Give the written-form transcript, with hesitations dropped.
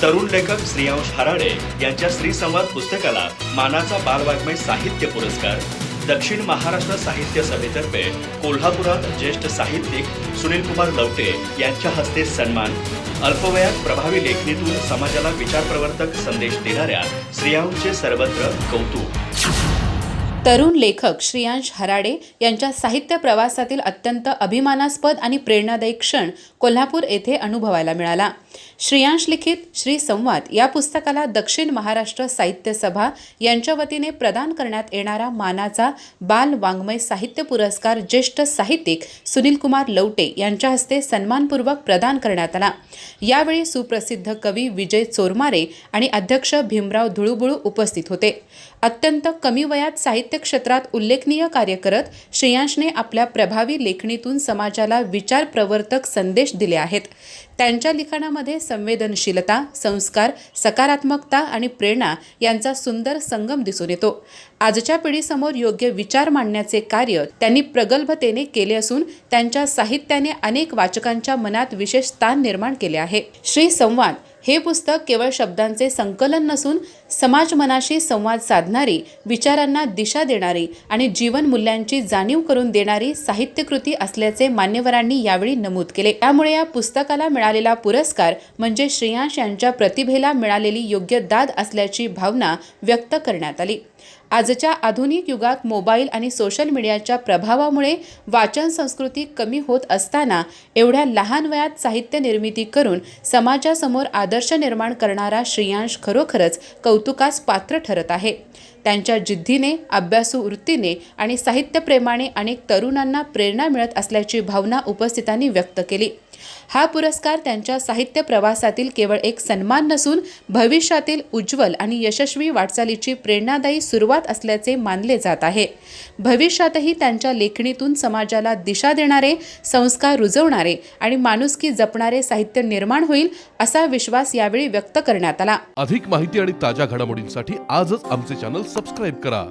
तरुण लेखक श्रेयांश हराडे यांच्या श्रीसंवाद पुस्तकाला मानाचा बालवाङ्मय साहित्य पुरस्कार, दक्षिण महाराष्ट्र साहित्य सभेतर्फे कोल्हापुरात ज्येष्ठ साहित्यिक सुनील कुमार लवटे यांच्या हस्ते सन्मान, अल्पवयात प्रभावी लेखणीतून समाजाला विचारप्रवर्तक संदेश देणाऱ्या श्रेयांशचे सर्वत्र कौतुक। तरुण लेखक श्रेयांश हराडे यांच्या साहित्य प्रवासातील अत्यंत अभिमानास्पद आणि प्रेरणादायी क्षण कोल्हापूर येथे अनुभवायला मिळाला। श्रेयांश लिखित श्री संवाद या पुस्तकाला दक्षिण महाराष्ट्र साहित्य सभा यांच्या वतीने प्रदान करण्यात येणारा मानाचा बाल वाङ्मय साहित्य पुरस्कार ज्येष्ठ साहित्यिक सुनील कुमार लवटे यांच्या हस्ते सन्मानपूर्वक प्रदान करण्यात आला। यावेळी सुप्रसिद्ध कवी विजय चोरमारे आणि अध्यक्ष भीमराव धुळुबुळू उपस्थित होते। अत्यंत कमी वयात साहित्य क्षेत्रात उल्लेखनीय कार्य करत श्रेयांशने आपल्या प्रभावी लेखणीतून समाजाला विचारप्रवर्तक संदेश दिले आहेत। त्यांच्या लिखाणामध्ये संवेदनशीलता, संस्कार, सकारात्मकता आणि प्रेरणा यांचा सुंदर संगम दिसून येतो। आजच्या पिढीसमोर योग्य विचार मांडण्याचे कार्य त्यांनी प्रगल्भतेने केले असून त्यांच्या साहित्याने अनेक वाचकांच्या मनात विशेष स्थान निर्माण केले आहे। श्री संवाद हे पुस्तक केवळ शब्दांचे संकलन नसून समाज मनाशी संवाद साधणारी, विचारांना दिशा देणारी आणि जीवन मूल्यांची जाणीव करून देणारी साहित्यकृती असल्याचे मान्यवरांनी यावेळी नमूद केले। त्यामुळे या पुस्तकाला मिळालेला पुरस्कार म्हणजे श्रेयांश यांच्या प्रतिभेला मिळालेली योग्य दाद असल्याची भावना व्यक्त करण्यात आली। आजच्या आधुनिक युगात मोबाईल आणि सोशल मीडियाच्या प्रभावामुळे वाचन संस्कृती कमी होत असताना एवढ्या लहान वयात साहित्य निर्मिती करून समाजासमोर आदर्श निर्माण करणारा श्रेयांश खरोखरच कौतुकास पात्र ठरत आहे। त्यांच्या जिद्दीने, अभ्यासू वृत्तीने आणि साहित्यप्रेमाने अनेक तरुणांना प्रेरणा मिळत असल्याची भावना उपस्थितांनी व्यक्त केली। हा पुरस्कार त्यांच्या साहित्य प्रवासातील केवळ एक सन्मान नसून भविष्यातील उज्ज्वल आणि यशस्वी वाटचालीची प्रेरणादायी सुरुवात असल्याचे मानले जात आहे। भविष्यातही त्यांच्या लेखणीतून समाजाला दिशा देणारे, संस्कार रुजवणारे आणि माणुसकी जपणारे साहित्य निर्माण होईल असा विश्वास यावेळी व्यक्त करण्यात आला। अधिक माहिती आणि ताज्या घडामोडींसाठी आजच आमचे चॅनल सबस्क्राइब करा।